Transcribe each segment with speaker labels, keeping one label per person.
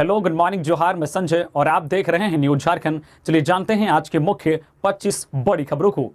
Speaker 1: Hello, good morning, जोहार। मैं संजय और आप देख रहे हैं न्यूज झारखंड। चलिए जानते हैं आज के मुख्य 25 बड़ी खबरों को।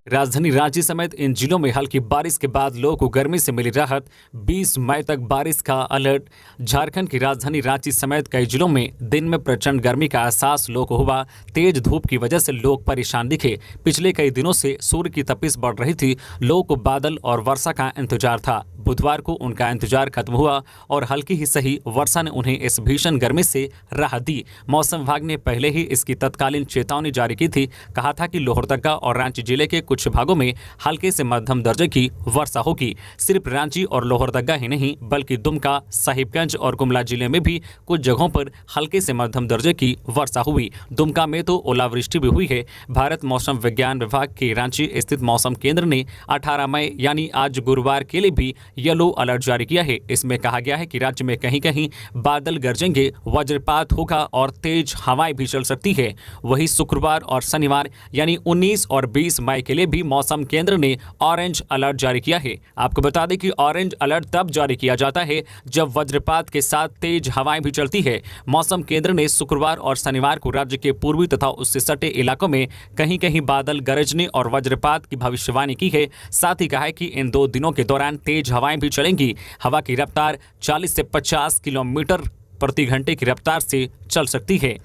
Speaker 1: राजधानी रांची समेत इन जिलों में हल्की बारिश के बाद लोगों को गर्मी से मिली राहत। 20 मई तक बारिश का अलर्ट। झारखंड की राजधानी रांची समेत कई जिलों में दिन में प्रचंड गर्मी का एहसास लोगों को हुआ। तेज धूप की वजह से लोग परेशान दिखे। पिछले कई दिनों से सूर्य की तपिश बढ़ रही थी। लोगों को बादल और वर्षा का इंतजार था। बुधवार को उनका इंतजार खत्म हुआ और हल्की ही सही वर्षा ने उन्हें इस भीषण गर्मी से राहत दी। मौसम विभाग ने पहले ही इसकी तत्कालीन चेतावनी जारी की थी। कहा था कि लोहरदगा और रांची जिले के कुछ भागों में हल्के से मध्यम दर्जे की वर्षा होगी। सिर्फ रांची और लोहरदगा ही नहीं बल्कि दुमका, साहिबगंज और गुमला जिले में भी कुछ जगहों पर हल्के से मध्यम दर्जे की वर्षा हुई। दुमका में तो ओलावृष्टि भी हुई है। भारत मौसम विज्ञान विभाग के रांची स्थित मौसम केंद्र ने 18 मई यानी आज गुरुवार के लिए भी येलो अलर्ट जारी किया है। इसमें कहा गया है कि राज्य में कहीं कहीं बादल गरजेंगे, वज्रपात होगा और तेज हवाएं भी चल सकती है। वहीं शुक्रवार और शनिवार यानी 19 और 20 मई के लिए भी मौसम केंद्र ने ऑरेंज अलर्ट जारी किया है। आपको बता दें कि ऑरेंज अलर्ट तब जारी किया जाता है जब वज्रपात के साथ तेज हवाएं भी चलती है। मौसम केंद्र ने शुक्रवार और शनिवार को राज्य के पूर्वी तथा उससे सटे इलाकों में कहीं कहीं बादल गरजने और वज्रपात की भविष्यवाणी की है। साथ ही कहा है कि इन 2 दिनों के दौरान तेज हवाएं भी चलेंगी। हवा की रफ्तार 40 से 50 किलोमीटर प्रति घंटे की रफ्तार से चल सकती है।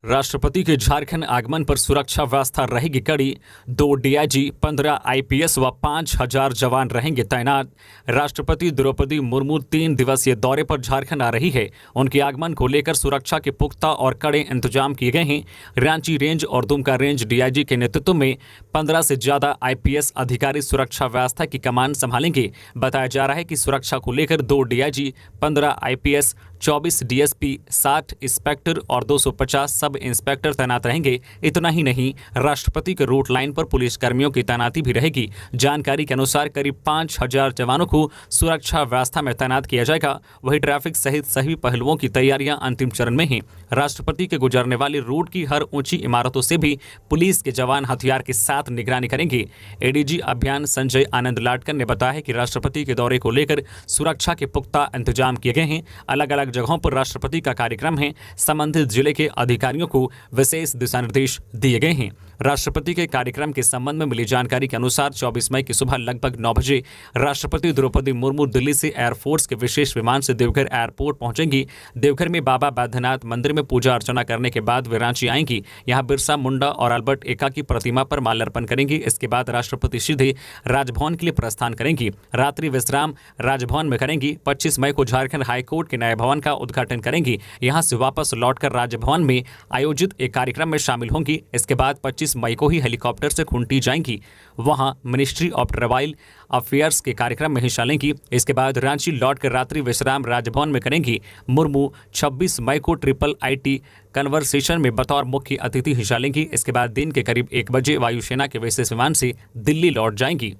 Speaker 1: राष्ट्रपति के झारखंड आगमन पर सुरक्षा व्यवस्था रहेगी कड़ी। 2 डीआईजी, 15 आईपीएस व 5000 जवान रहेंगे तैनात। राष्ट्रपति द्रौपदी मुर्मू 3 दिवसीय दौरे पर झारखंड आ रही है। उनके आगमन को लेकर सुरक्षा के पुख्ता और कड़े इंतजाम किए गए हैं। रांची रेंज और दुमका रेंज डीआईजी के नेतृत्व में 15 से ज्यादा आईपीएस अधिकारी सुरक्षा व्यवस्था की कमान संभालेंगे। बताया जा रहा है कि सुरक्षा को लेकर 2 डीआईजी, 15 आईपीएस, 24 डीएसपी, 60 इंस्पेक्टर और 250 सब इंस्पेक्टर तैनात रहेंगे। इतना ही नहीं, राष्ट्रपति के रूट लाइन पर पुलिस कर्मियों की तैनाती भी रहेगी। जानकारी के अनुसार करीब 5000 जवानों को सुरक्षा व्यवस्था में तैनात किया जाएगा। वहीं ट्रैफिक सहित सभी पहलुओं की तैयारियां अंतिम चरण में हैं। राष्ट्रपति के गुजरने वाले रूट की हर ऊंची इमारतों से भी पुलिस के जवान हथियार के साथ निगरानी करेंगे। एडीजी अभियान संजय आनंद लाटकर ने बताया कि राष्ट्रपति के दौरे को लेकर सुरक्षा के पुख्ता इंतजाम किए गए हैं। अलग अलग जगहों पर राष्ट्रपति का कार्यक्रम है। संबंधित जिले के अधिकारियों को विशेष दिशा निर्देश दिए गए हैं। राष्ट्रपति के कार्यक्रम के संबंध में मिली जानकारी के अनुसार 24 मई की सुबह लगभग 9 बजे राष्ट्रपति द्रौपदी मुर्मू दिल्ली से एयरफोर्स के विशेष विमान से देवघर एयरपोर्ट पहुंचेंगी। देवघर में बाबा बैद्यनाथ मंदिर में पूजा अर्चना करने के बाद वे रांची आएंगी। यहां बिरसा मुंडा और अल्बर्ट एक्का की प्रतिमा पर माल्यार्पण करेंगी। इसके बाद राष्ट्रपति सीधे राजभवन के लिए प्रस्थान करेंगी। रात्रि विश्राम राजभवन में करेंगी। 25 मई को झारखंड हाईकोर्ट के नए भवन का उद्घाटन करेंगी। यहां से वापस लौटकर राजभवन में आयोजित एक कार्यक्रम में शामिल होंगी। इसके बाद 25 मई को ही हेलीकॉप्टर से खूंटी जाएंगी। वहां मिनिस्ट्री ऑफ ट्राइबल अफेयर्स के कार्यक्रम में हिस्सा लेंगी। इसके बाद रांची लौटकर रात्रि विश्राम राजभवन में करेंगी। मुर्मू 26 मई को ट्रिपल आईटी कन्वर्सेशन में बतौर मुख्य अतिथि हिस्सा लेंगी। इसके बाद दिन के करीब 1 बजे वायुसेना के विशेष विमान से दिल्ली लौट जाएंगी।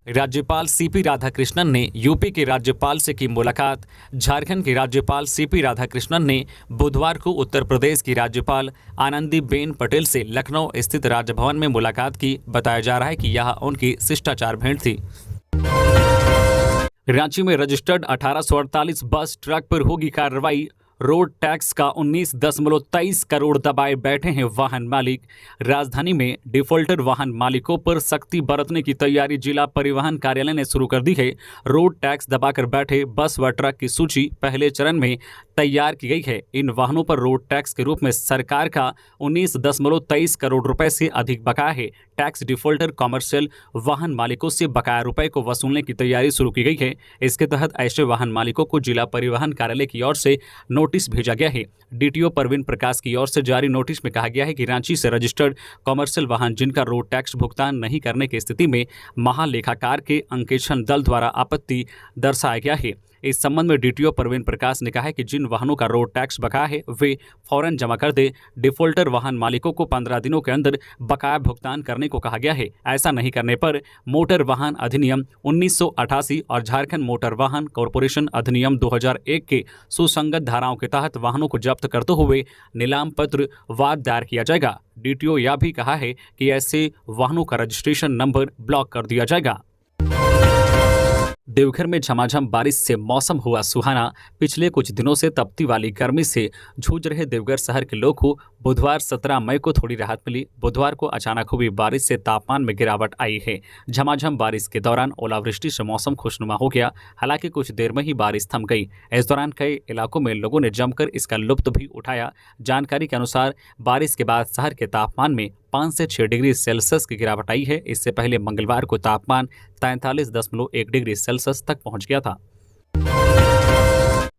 Speaker 1: राज्यपाल सीपी राधाकृष्णन ने यूपी के राज्यपाल से की मुलाकात। झारखंड के राज्यपाल सीपी राधाकृष्णन ने बुधवार को उत्तर प्रदेश की राज्यपाल आनंदीबेन पटेल से लखनऊ स्थित राजभवन में मुलाकात की। बताया जा रहा है कि यह उनकी शिष्टाचार भेंट थी। रांची में रजिस्टर्ड 1848 बस ट्रक पर होगी कार्रवाई। रोड टैक्स का 19.23 करोड़ दबाए बैठे हैं वाहन मालिक। राजधानी में डिफॉल्टर वाहन मालिकों पर सख्ती बरतने की तैयारी जिला परिवहन कार्यालय ने शुरू कर दी है। रोड टैक्स दबाकर बैठे बस व ट्रक की सूची पहले चरण में तैयार की गई है। इन वाहनों पर रोड टैक्स के रूप में सरकार का 19.23 करोड़ रुपए से अधिक बकाया है। टैक्स डिफॉल्टर कॉमर्शियल वाहन मालिकों से बकाया रुपए को वसूलने की तैयारी शुरू की गई है। इसके तहत ऐसे वाहन मालिकों को जिला परिवहन कार्यालय की ओर से नोटिस भेजा गया है। डीटीओ परवीन प्रकाश की ओर से जारी नोटिस में कहा गया है कि रांची से रजिस्टर्ड कॉमर्शियल वाहन जिनका रोड टैक्स भुगतान नहीं करने की स्थिति में महालेखाकार के अंकेक्षण दल द्वारा आपत्ति दर्शाया गया है। इस संबंध में डीटीओ परवीन प्रकाश ने कहा है कि जिन वाहनों का रोड टैक्स बकाया है वे फौरन जमा कर दे। डिफॉल्टर वाहन मालिकों को 15 दिनों के अंदर बकाया भुगतान करने को कहा गया है। ऐसा नहीं करने पर मोटर वाहन अधिनियम 1988 और झारखंड मोटर वाहन कॉरपोरेशन अधिनियम 2001 के सुसंगत धाराओं के तहत वाहनों को जब्त करते हुए नीलाम पत्र वाद दायर किया जाएगा। डीटीओ यह भी कहा है कि ऐसे वाहनों का रजिस्ट्रेशन नंबर ब्लॉक कर दिया जाएगा। देवघर में झमाझम बारिश से मौसम हुआ सुहाना। पिछले कुछ दिनों से तपती वाली गर्मी से जूझ रहे देवघर शहर के लोग को बुधवार 17 मई को थोड़ी राहत मिली। बुधवार को अचानक हुई बारिश से तापमान में गिरावट आई है। झमाझम बारिश के दौरान ओलावृष्टि से मौसम खुशनुमा हो गया। हालांकि कुछ देर में ही बारिश थम गई। इस दौरान कई इलाकों में लोगों ने जमकर इसका लुत्फ भी उठाया। जानकारी के अनुसार बारिश के बाद शहर के तापमान में 5 से 6 डिग्री सेल्सियस की गिरावट आई है। इससे पहले मंगलवार को तापमान 43.1 डिग्री सेल्सियस तक पहुंच गया था।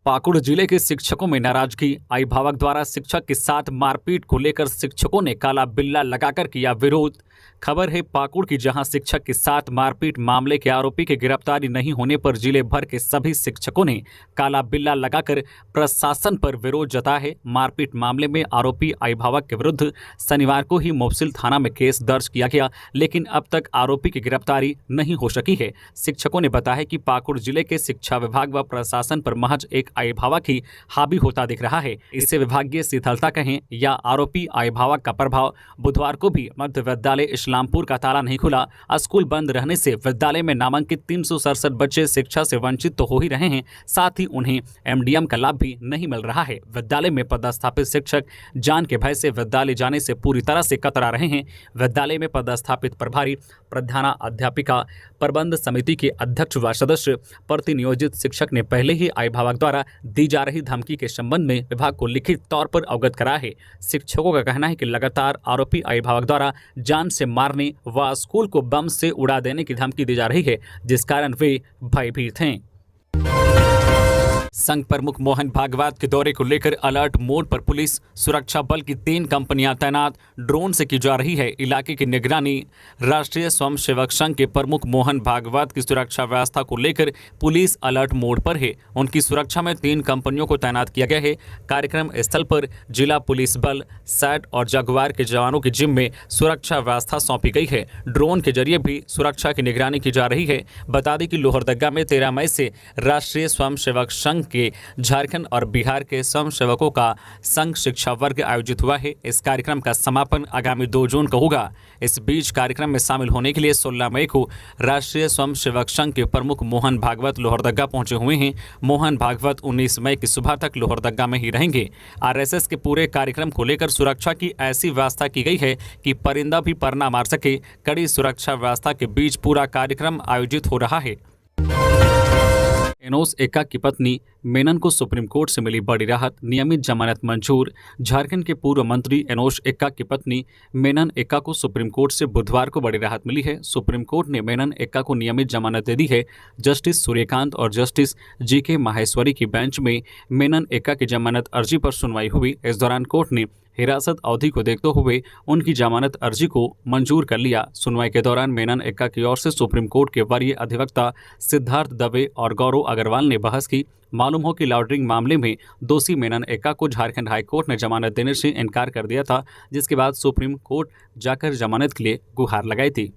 Speaker 1: पाकुड़ जिले के शिक्षकों में नाराजगी। अभिभावक द्वारा शिक्षक के साथ मारपीट को लेकर शिक्षकों ने काला बिल्ला लगाकर किया विरोध। खबर है पाकुड़ की, जहां शिक्षक के साथ मारपीट मामले के आरोपी की गिरफ्तारी नहीं होने पर जिले भर के सभी शिक्षकों ने काला बिल्ला लगाकर प्रशासन पर विरोध जताया है। मारपीट मामले में आरोपी अभिभावक के विरुद्ध शनिवार को ही मुफस्सिल थाना में केस दर्ज किया गया, लेकिन अब तक आरोपी की गिरफ्तारी नहीं हो सकी है। शिक्षकों ने बताया कि पाकुड़ जिले के शिक्षा विभाग व प्रशासन पर महज एक अभिभावक ही हावी होता दिख रहा है। इससे विभागीय शिथिलता कहें या आरोपी अभिभावक का प्रभाव। बुधवार को भी मध्य विद्यालय इस्लामपुर का ताला नहीं खुला। स्कूल बंद रहने से विद्यालय में नामांकित 367 बच्चे शिक्षा से वंचित तो हो ही रहे हैं, साथ ही उन्हें एमडीएम का लाभ भी नहीं मिल रहा है। विद्यालय में पदस्थापित शिक्षक जान के भय से विद्यालय जाने से पूरी तरह से कतरा रहे हैं। विद्यालय में पदस्थापित प्रभारी, प्रधानाध्यापिका, प्रबंध समिति के अध्यक्ष व सदस्य, प्रतिनियोजित शिक्षक ने पहले ही अभिभावक द्वारा दी जा रही धमकी के संबंध में विभाग को लिखित तौर पर अवगत करा है। शिक्षकों का कहना है कि लगातार आरोपी अभिभावक द्वारा जान से मारने व स्कूल को बम से उड़ा देने की धमकी दी जा रही है, जिस कारण वे भयभीत हैं। संघ प्रमुख मोहन भागवत के दौरे को लेकर अलर्ट मोड पर पुलिस, सुरक्षा बल की 3 कंपनियां तैनात, ड्रोन से की जा रही है इलाके की निगरानी। राष्ट्रीय स्वयंसेवक संघ के प्रमुख मोहन भागवत की सुरक्षा व्यवस्था को लेकर पुलिस अलर्ट मोड पर है। उनकी सुरक्षा में 3 कंपनियों को तैनात किया गया है। कार्यक्रम स्थल पर जिला पुलिस बल, सैट और जगुआर के जवानों की जिम में सुरक्षा व्यवस्था सौंपी गई है। ड्रोन के जरिए भी सुरक्षा की निगरानी की जा रही है। बता दें कि लोहरदगा में 13 मई से राष्ट्रीय स्वयंसेवक संघ के झारखंड और बिहार के स्वयंसेवकों का संघ शिक्षा वर्ग आयोजित हुआ है। इस कार्यक्रम का समापन आगामी 2 जून को होगा। इस बीच कार्यक्रम में शामिल होने के लिए 16 मई को राष्ट्रीय स्वयंसेवक संघ के प्रमुख मोहन भागवत लोहरदगा पहुंचे हुए हैं। मोहन भागवत 19 मई की सुबह तक लोहरदगा में ही रहेंगे। आरएसएस के पूरे कार्यक्रम को लेकर सुरक्षा की ऐसी व्यवस्था की गई है कि परिंदा भी पर ना मार सके। कड़ी सुरक्षा व्यवस्था के बीच पूरा कार्यक्रम आयोजित हो रहा है। एनोस एक्का की पत्नी मेनन को सुप्रीम कोर्ट से मिली बड़ी राहत, नियमित जमानत मंजूर। झारखंड के पूर्व मंत्री एनोस एक्का की पत्नी मेनन एक्का को सुप्रीम कोर्ट से बुधवार को बड़ी राहत मिली है। सुप्रीम कोर्ट ने मेनन एक्का को नियमित जमानत दे दी है। जस्टिस सूर्यकांत और जस्टिस जीके माहेश्वरी की बेंच में मेनन एक्का की जमानत अर्जी पर सुनवाई हुई। इस दौरान कोर्ट ने हिरासत अवधि को देखते हुए उनकी जमानत अर्जी को मंजूर कर लिया। सुनवाई के दौरान मेनन एक्का की ओर से सुप्रीम कोर्ट के वरीय अधिवक्ता सिद्धार्थ दवे और गौरव अग्रवाल ने बहस की। मालूम हो कि लॉन्ड्रिंग मामले में दोषी मेनन एक्का को झारखंड हाईकोर्ट ने जमानत देने से इनकार कर दिया था, जिसके बाद सुप्रीम कोर्ट जाकर जमानत के लिए गुहार लगाई थी।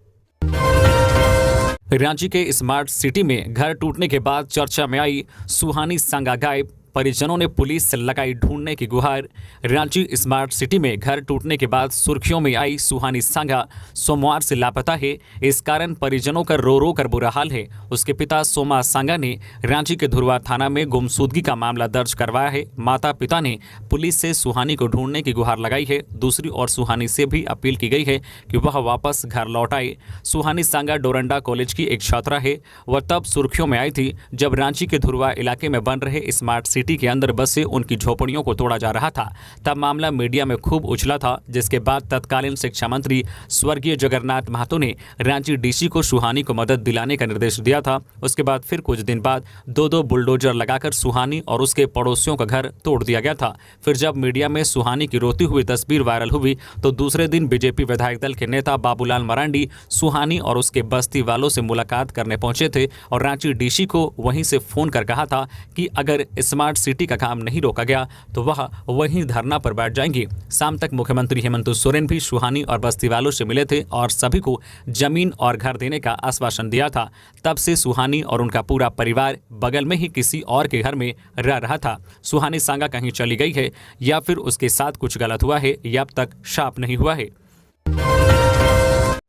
Speaker 1: रांची के स्मार्ट सिटी में घर टूटने के बाद चर्चा में आई सुहानी सांगा गायब। परिजनों ने पुलिस से लगाई ढूंढने की गुहार। रांची स्मार्ट सिटी में घर टूटने के बाद सुर्खियों में आई सुहानी सांगा सोमवार से लापता है। इस कारण परिजनों का रो रो कर बुरा हाल है। उसके पिता सोमा सांगा ने रांची के धुरवा थाना में गुमशुदगी का मामला दर्ज करवाया है। माता पिता ने पुलिस से सुहानी को ढूंढने की गुहार लगाई है। दूसरी ओर सुहानी से भी अपील की गई है कि वह वापस घर लौट आए। सुहानी सांगा डोरंडा कॉलेज की एक छात्रा है। वह तब सुर्खियों में आई थी जब रांची के धुरवा इलाके में बन रहे स्मार्ट सिटी के अंदर बसे उनकी झोपड़ियों को तोड़ा जा रहा था। तब मामला मीडिया में खूब उछला था, जिसके बाद तत्कालीन शिक्षा मंत्री स्वर्गीय जगन्नाथ महतो ने रांची डीसी को सुहानी को मदद दिलाने का निर्देश दिया था। उसके बाद फिर कुछ दिन बाद 2 बुलडोजर लगाकर सुहानी और उसके पड़ोसियों का घर तोड़ दिया गया था। फिर जब मीडिया में सुहानी की रोती हुई तस्वीर वायरल हुई तो दूसरे दिन बीजेपी विधायक दल के नेता बाबूलाल मरांडी सुहानी और उसके बस्ती वालों से मुलाकात करने पहुंचे थे और रांची डीसी को वहीं से फोन कर कहा था कि अगर स्मार्ट सिटी का काम नहीं रोका गया तो वह वहीं धरना पर बैठ जाएंगे। शाम तक मुख्यमंत्री हेमंत सोरेन भी सुहानी और बस्ती वालों से मिले थे और सभी को जमीन और घर देने का आश्वासन दिया था। तब से सुहानी और उनका पूरा परिवार बगल में ही किसी और के घर में रह रहा था। सुहानी सांगा कहीं चली गई है या फिर उसके साथ कुछ गलत हुआ है, यह अब तक साफ नहीं हुआ है।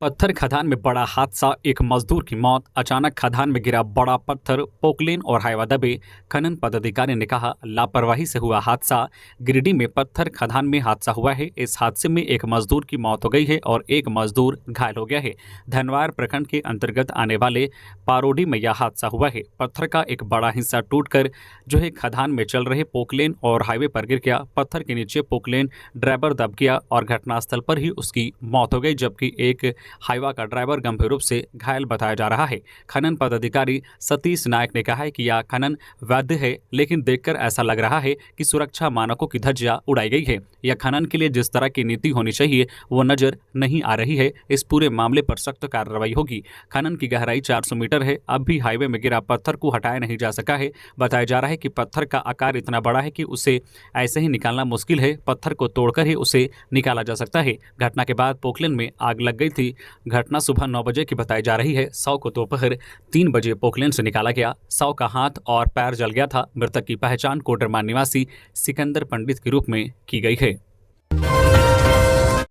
Speaker 1: पत्थर खदान में बड़ा हादसा, एक मजदूर की मौत। अचानक खदान में गिरा बड़ा पत्थर, पोकलेन और हाईवा दबे। खनन पदाधिकारी ने कहा, लापरवाही से हुआ हादसा। गिरिडीह में पत्थर खदान में हादसा हुआ है। इस हादसे में एक मजदूर की मौत हो गई है और एक मजदूर घायल हो गया है। धनवार प्रखंड के अंतर्गत आने वाले पारोडी में यह हादसा हुआ है। पत्थर का एक बड़ा हिस्सा टूटकर जो है खदान में चल रहे पोकलेन और हाईवे पर गिर गया। पत्थर के नीचे पोकलेन ड्राइवर दब गया और घटनास्थल पर ही उसकी मौत हो गई, जबकि एक हाईवा का ड्राइवर गंभीर रूप से घायल बताया जा रहा है। खनन पदाधिकारी सतीश नायक ने कहा है कि यह खनन वैध है, लेकिन देखकर ऐसा लग रहा है कि सुरक्षा मानकों की धज्जियां उड़ाई गई है। यह खनन के लिए जिस तरह की नीति होनी चाहिए वो नजर नहीं आ रही है। इस पूरे मामले पर सख्त कार्रवाई होगी। खनन की गहराई 400 मीटर है। अब भी हाईवे में गिरा पत्थर को हटाया नहीं जा सका है। बताया जा रहा है कि पत्थर का आकार इतना बड़ा है कि उसे ऐसे ही निकालना मुश्किल है। पत्थर को तोड़कर ही उसे निकाला जा सकता है। घटना के बाद पोकलेन में आग लग गई थी। घटना सुबह 9 बजे की बताई जा रही है। 100 को दोपहर 3 बजे पोकलेन से निकाला गया। 100 का हाथ और पैर जल गया था। मृतक की पहचान कोडरमा निवासी सिकंदर पंडित के रूप में की गई है।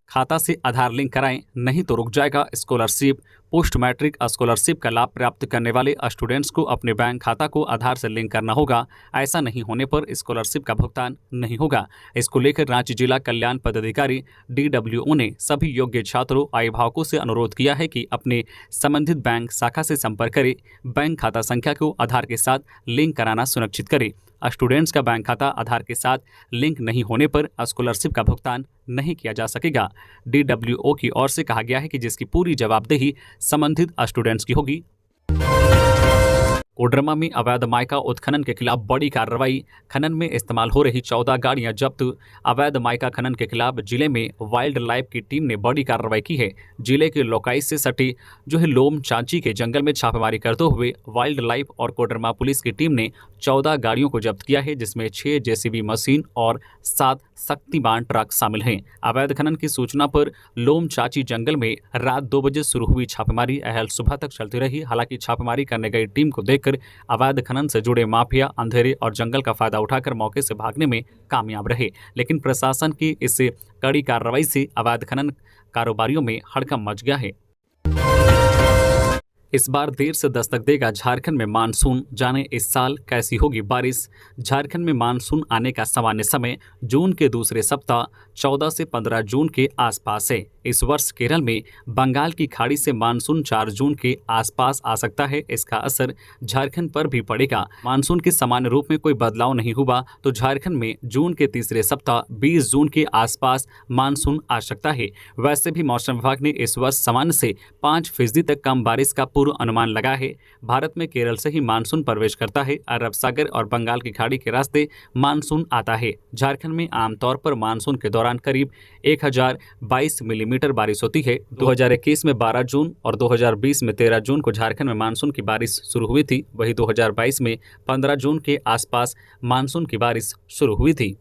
Speaker 1: खाता से आधार लिंक कराएं, नहीं तो रुक जाएगा स्कॉलरशिप। पोस्ट मैट्रिक स्कॉलरशिप का लाभ प्राप्त करने वाले स्टूडेंट्स को अपने बैंक खाता को आधार से लिंक करना होगा। ऐसा नहीं होने पर स्कॉलरशिप का भुगतान नहीं होगा। इसको लेकर रांची जिला कल्याण पदाधिकारी DWO ने सभी योग्य छात्रों अभिभावकों से अनुरोध किया है कि अपने संबंधित बैंक शाखा से संपर्क करें। बैंक खाता संख्या को आधार के साथ लिंक कराना सुनिश्चित करें। स्टूडेंट्स का बैंक खाता आधार के साथ लिंक नहीं होने पर स्कॉलरशिप का भुगतान नहीं किया जा सकेगा। DWO की ओर से कहा गया है कि जिसकी पूरी जवाबदेही संबंधित स्टूडेंट्स की होगी। कोडरमा में अवैध माइका उत्खनन के खिलाफ बड़ी कार्रवाई। खनन में इस्तेमाल हो रही 14 गाड़ियां जब्त। अवैध माइका खनन के खिलाफ जिले में वाइल्ड लाइफ की टीम ने बड़ी कार्रवाई की है। जिले के लोकाई से सटी जो है लोम चांची के जंगल में छापेमारी करते हुए वाइल्ड लाइफ और कोडरमा पुलिस की टीम ने 14 गाड़ियों को जब्त किया है, जिसमें 6 JCB मशीन और 7 शक्तिमान ट्रक शामिल हैं। अवैध खनन की सूचना पर लोम चाची जंगल में रात 2 बजे शुरू हुई छापेमारी अहल सुबह तक चलती रही। हालांकि छापेमारी करने गई टीम को देखकर अवैध खनन से जुड़े माफिया अंधेरे और जंगल का फायदा उठाकर मौके से भागने में कामयाब रहे, लेकिन प्रशासन की इस कड़ी कार्रवाई से अवैध खनन कारोबारियों में हड़कंप मच गया है। इस बार देर से दस्तक देगा झारखंड में मानसून। जाने इस साल कैसी होगी बारिश। झारखंड में मानसून आने का सामान्य समय जून के दूसरे सप्ताह 14 से 15 जून के आसपास है। इस वर्ष केरल में बंगाल की खाड़ी से मानसून 4 जून के आसपास आ सकता है। इसका असर झारखंड पर भी पड़ेगा। मानसून के सामान्य रूप में कोई बदलाव नहीं हुआ तो झारखंड में जून के तीसरे सप्ताह 20 जून के आसपास मानसून आ सकता है। वैसे भी मौसम विभाग ने इस वर्ष सामान्य से 5% तक कम बारिश का पूर्व अनुमान लगा है। भारत में केरल से ही मानसून प्रवेश करता है। अरब सागर और बंगाल की खाड़ी के रास्ते मानसून आता है। झारखंड में आमतौर पर मानसून के दौरान करीब 1022 मिलीमीटर बारिश होती है। 2021 में 12 जून और 2020 में 13 जून को झारखंड में मानसून की बारिश शुरू हुई थी। वहीं 2022 में 15 जून के आसपास मानसून की बारिश शुरू हुई थी।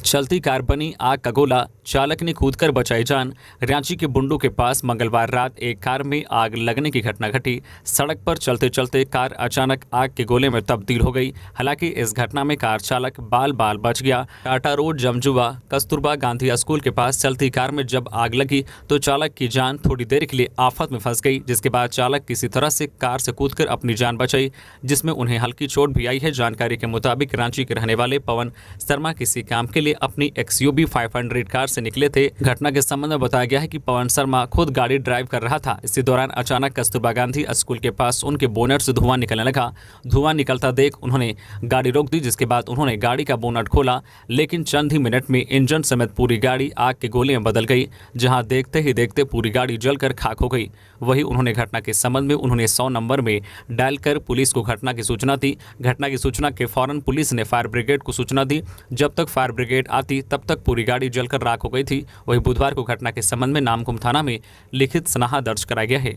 Speaker 1: चलती कार बनी आग का गोला, चालक ने कूदकर बचाई जान। रांची के बुंडू के पास मंगलवार रात एक कार में आग लगने की घटना घटी। सड़क पर चलते चलते कार अचानक आग के गोले में तब्दील हो गई। हालांकि इस घटना में कार चालक बाल बाल बच गया। टाटा रोड जमजुआ कस्तूरबा गांधी स्कूल के पास चलती कार में जब आग लगी तो चालक की जान थोड़ी देर के लिए आफत में फंस गई, जिसके बाद चालक किसी तरह से कार से कूदकर अपनी जान बचाई, जिसमें उन्हें हल्की चोट भी आई है। जानकारी के मुताबिक रांची के रहने वाले पवन शर्मा किसी काम के लिए अपनी XUV 500 कार से निकले थे। घटना के संबंध में बताया गया है कि पवन शर्मा खुद गाड़ी ड्राइव कर रहा था। इसी दौरान अचानक कस्तूरबा गांधी स्कूल के पास उनके बोनट से धुआं निकलने लगा। धुआं निकलता देख उन्होंने गाड़ी रोक दी, जिसके बाद उन्होंने गाड़ी का बोनट खोला, लेकिन चंद ही मिनट में इंजन समेत पूरी गाड़ी आग के गोले में बदल गई, जहां देखते ही देखते पूरी गाड़ी जलकर खाक हो गई। वहीं उन्होंने घटना के संबंध में 100 नंबर में डायल कर पुलिस को घटना की सूचना दी। घटना की सूचना के फौरन पुलिस ने फायर ब्रिगेड को सूचना दी। जब तक फायर ब्रिगेड आती तब तक पूरी गाड़ी जलकर राख हो गई थी। वहीं बुधवार को घटना के संबंध में नामकुम थाना में लिखित सनहा दर्ज कराया गया है।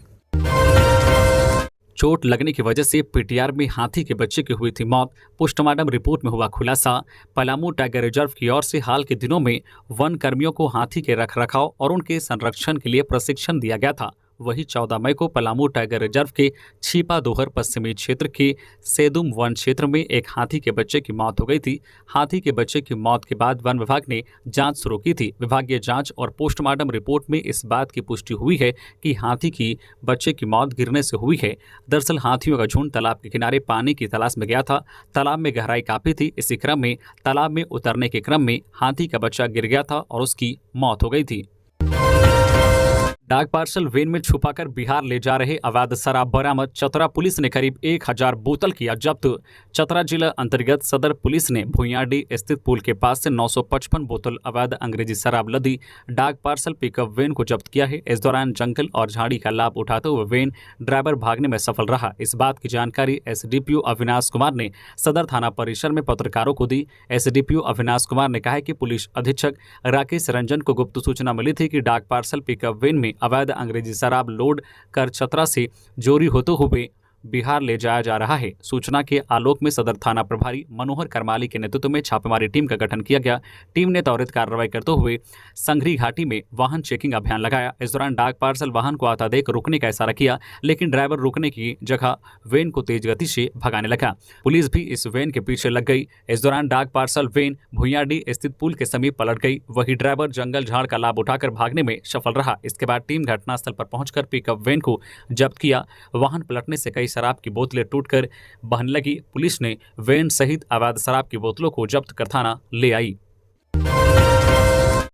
Speaker 1: चोट लगने की वजह से PTR में हाथी के बच्चे की हुई थी मौत। पोस्टमार्टम रिपोर्ट में हुआ खुलासा। पलामू टाइगर रिजर्व की ओर से हाल के दिनों में वन कर्मियों को हाथी के रखरखाव और उनके संरक्षण के लिए प्रशिक्षण दिया गया था। वहीं 14 मई को पलामू टाइगर रिजर्व के छिपा दोहर पश्चिमी क्षेत्र के सेदुम वन क्षेत्र में एक हाथी के बच्चे की मौत हो गई थी। हाथी के बच्चे की मौत के बाद वन विभाग ने जांच शुरू की थी। विभागीय जांच और पोस्टमार्टम रिपोर्ट में इस बात की पुष्टि हुई है कि हाथी की बच्चे की मौत गिरने से हुई है। दरअसल हाथियों का झुंड तालाब के किनारे पानी की तलाश में गया था। तालाब में गहराई काफी थी। इसी क्रम में तालाब में उतरने के क्रम में हाथी का बच्चा गिर गया था और उसकी मौत हो गई थी। डाक पार्सल वैन में छुपाकर बिहार ले जा रहे अवैध शराब बरामद। चतरा पुलिस ने करीब 1000 बोतल किया जब्त। चतरा जिला अंतर्गत सदर पुलिस ने भुइयाडीह स्थित पुल के पास से 955 बोतल अवैध अंग्रेजी शराब लदी डाक पार्सल पिकअप वैन को जब्त किया है। इस दौरान जंगल और झाड़ी का लाभ उठाते हुए वैन ड्राइवर भागने में सफल रहा। इस बात की जानकारी एसडीपीओ अविनाश कुमार ने सदर थाना परिसर में पत्रकारों को दी। एसडीपीओ अविनाश कुमार ने कहा कि पुलिस अधीक्षक राकेश रंजन को गुप्त सूचना मिली थी कि डाक पार्सल पिकअप वैन में अवैध अंग्रेजी शराब लोड कर चतरा से चोरी होते हुए बिहार ले जाया जा रहा है। सूचना के आलोक में सदर थाना प्रभारी मनोहर करमाली के नेतृत्व में छापेमारी टीम का गठन किया गया। टीम ने त्वरित कार्रवाई करते हुए संघरी घाटी में वाहन चेकिंग अभियान लगाया। इस दौरान डाक पार्सल वाहन को आता देख रुकने का इशारा किया, लेकिन ड्राइवर रुकने की जगह वैन को तेज गति से भगाने लगा। पुलिस भी इस वैन के पीछे लग गई। इस दौरान डाक पार्सल वैन भुइयाडीह स्थित पुल के समीप पलट गई। वही ड्राइवर जंगल झाड़ का लाभ उठाकर भागने में सफल रहा। इसके बाद टीम घटनास्थल पर पहुंचकर पिकअप वैन को जब्त किया। वाहन पलटने से कई शराब की बोतलें टूटकर बहने लगी। पुलिस ने वैन सहित अवैध शराब की बोतलों को जब्त कर थाना ले आई।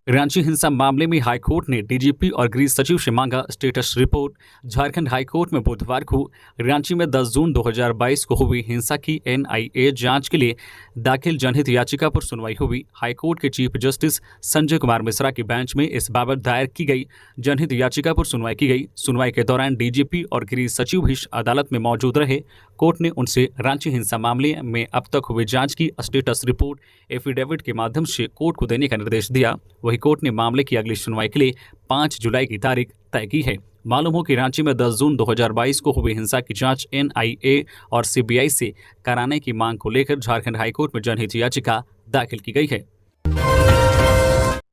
Speaker 1: रांची हिंसा मामले में हाईकोर्ट ने डीजीपी और गृह सचिव से मांगा स्टेटस रिपोर्ट। झारखंड हाईकोर्ट में बुधवार को रांची में 10 जून 2022 को हुई हिंसा की एनआईए जांच के लिए दाखिल जनहित याचिका पर सुनवाई हुई। हाईकोर्ट के चीफ जस्टिस संजय कुमार मिश्रा की बेंच में इस बाबत दायर की गई जनहित याचिका पर सुनवाई की गई। सुनवाई के दौरान डीजीपी और गृह सचिव भी अदालत में मौजूद रहे। कोर्ट ने उनसे रांची हिंसा मामले में अब तक हुई जांच की स्टेटस रिपोर्ट एफिडेविट के माध्यम से कोर्ट को देने का निर्देश दिया। वही कोर्ट ने मामले की अगली सुनवाई के लिए 5 जुलाई की तारीख तय की है। मालूम हो कि रांची में 10 जून 2022 को हुई हिंसा की जांच एनआईए और सीबीआई से कराने की मांग को लेकर झारखंड हाईकोर्ट में जनहित याचिका दाखिल की गई है।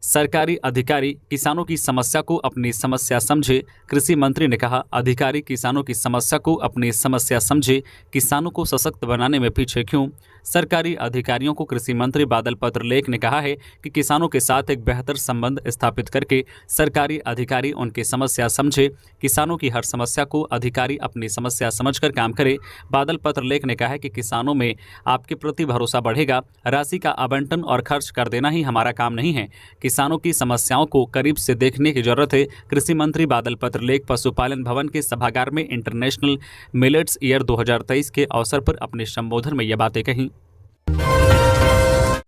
Speaker 1: सरकारी अधिकारी किसानों की समस्या को अपनी समस्या समझे। कृषि मंत्री ने कहा, अधिकारी किसानों की समस्या को अपनी समस्या समझे, किसानों को सशक्त बनाने में पीछे क्यों। सरकारी अधिकारियों को कृषि मंत्री बादल पत्रलेख ने कहा है कि किसानों के साथ एक बेहतर संबंध स्थापित करके सरकारी अधिकारी उनकी समस्या समझे। किसानों की हर समस्या को अधिकारी अपनी समस्या समझकर काम करे। बादल पत्रलेख ने कहा है कि किसानों में आपके प्रति भरोसा बढ़ेगा। राशि का आवंटन और खर्च कर देना ही हमारा काम नहीं है। किसानों की समस्याओं को करीब से देखने की जरूरत है। कृषि मंत्री बादल पत्रलेख पशुपालन भवन के सभागार में इंटरनेशनल मिलेट्स ईयर 2023 के अवसर पर अपने संबोधन में यह बातें कहीं।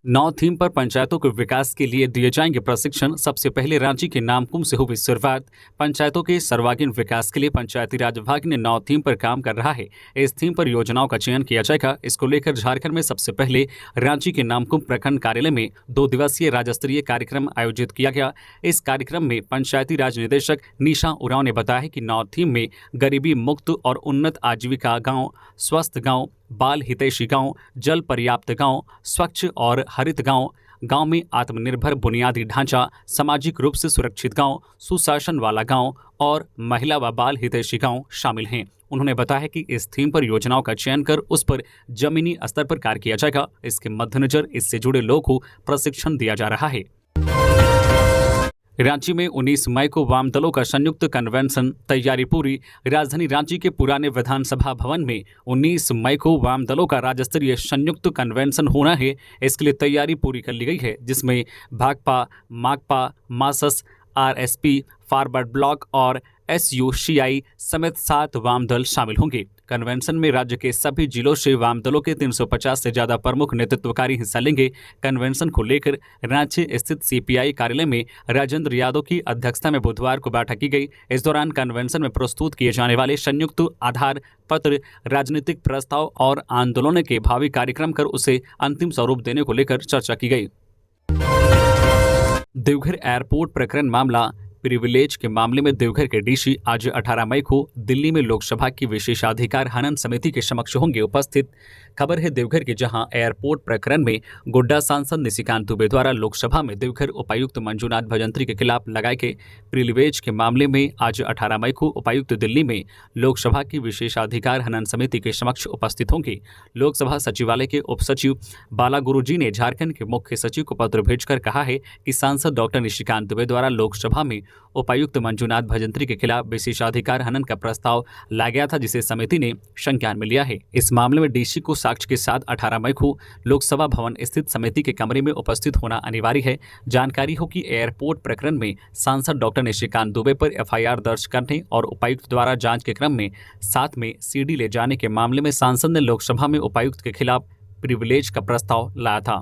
Speaker 1: 9 थीम पर पंचायतों के विकास के लिए दिए जाएंगे प्रशिक्षण। सबसे पहले रांची के नामकुम से हुई शुरुआत। पंचायतों के सर्वांगीण विकास के लिए पंचायती राज विभाग ने 9 थीम पर काम कर रहा है। इस थीम पर योजनाओं का चयन किया जाएगा। इसको लेकर झारखंड में सबसे पहले रांची के नामकुम प्रखंड कार्यालय में 2 दिवसीय राज्य स्तरीय कार्यक्रम आयोजित किया गया। इस कार्यक्रम में पंचायती राज निदेशक निशा उरांव ने बताया कि 9 थीम में गरीबी मुक्त और उन्नत आजीविका गाँव, स्वस्थ गाँव, बाल हितैषी गांव, जल पर्याप्त गांव, स्वच्छ और हरित गांव, गांव में आत्मनिर्भर बुनियादी ढांचा, सामाजिक रूप से सुरक्षित गांव, सुशासन वाला गांव और महिला व बाल हितैषी गांव शामिल हैं। उन्होंने बताया कि इस थीम पर योजनाओं का चयन कर उस पर जमीनी स्तर पर कार्य किया जाएगा। इसके मद्देनजर इससे जुड़े लोगों को प्रशिक्षण दिया जा रहा है। रांची में 19 मई को वाम दलों का संयुक्त कन्वेंशन, तैयारी पूरी। राजधानी रांची के पुराने विधानसभा भवन में 19 मई को वाम दलों का राज्य स्तरीय संयुक्त कन्वेंशन होना है। इसके लिए तैयारी पूरी कर ली गई है, जिसमें भाकपा, माकपा, मासस, आरएसपी, फॉरवर्ड ब्लॉक और एसयूसीआई समेत 7 वाम दल शामिल होंगे। कन्वेंशन में राज्य के सभी जिलों से वाम दलों के 350 से ज्यादा प्रमुख नेतृत्वकारी हिस्सा लेंगे। कन्वेंशन को लेकर रांची स्थित सीपीआई कार्यालय में राजेंद्र यादव की अध्यक्षता में बुधवार को बैठक की गई। इस दौरान कन्वेंशन में प्रस्तुत किए जाने वाले संयुक्त आधार पत्र, राजनीतिक प्रस्ताव और आंदोलनों के भावी कार्यक्रम कर उसे अंतिम स्वरूप देने को लेकर चर्चा की गई। देवघर एयरपोर्ट प्रकरण मामला प्रिविलेज के मामले में देवघर के डीसी आज 18 मई को दिल्ली में लोकसभा की विशेषाधिकार हनन समिति के समक्ष होंगे उपस्थित। खबर है देवघर के, जहां एयरपोर्ट प्रकरण में गोड्डा सांसद निशिकांत दुबे द्वारा लोकसभा में देवघर उपायुक्त मंजूनाथ भजंत्री के खिलाफ लगाए गए प्रिविलेज के मामले में आज 18 मई को उपायुक्त दिल्ली में लोकसभा की विशेषाधिकार हनन समिति के समक्ष उपस्थित होंगे। लोकसभा सचिवालय के उप सचिव बाला गुरुजी ने झारखंड के मुख्य सचिव को पत्र भेजकर कहा है कि सांसद डॉक्टर निशिकांत दुबे द्वारा लोकसभा में उपायुक्त मंजूनाथ भजंत्री के खिलाफ विशेषाधिकार हनन का प्रस्ताव लाया गया था, जिसे समिति ने संज्ञान में लिया है। इस मामले में डीसी को साक्ष्य के साथ 18 मई को लोकसभा भवन स्थित समिति के कमरे में उपस्थित होना अनिवार्य है। जानकारी हो कि एयरपोर्ट प्रकरण में सांसद डॉक्टर निशिकांत दुबे पर एफआईआर दर्ज करने और उपायुक्त द्वारा जांच के क्रम में साथ में सीडी ले जाने के मामले में सांसद ने लोकसभा में उपायुक्त के खिलाफ प्रिविलेज का प्रस्ताव लाया था।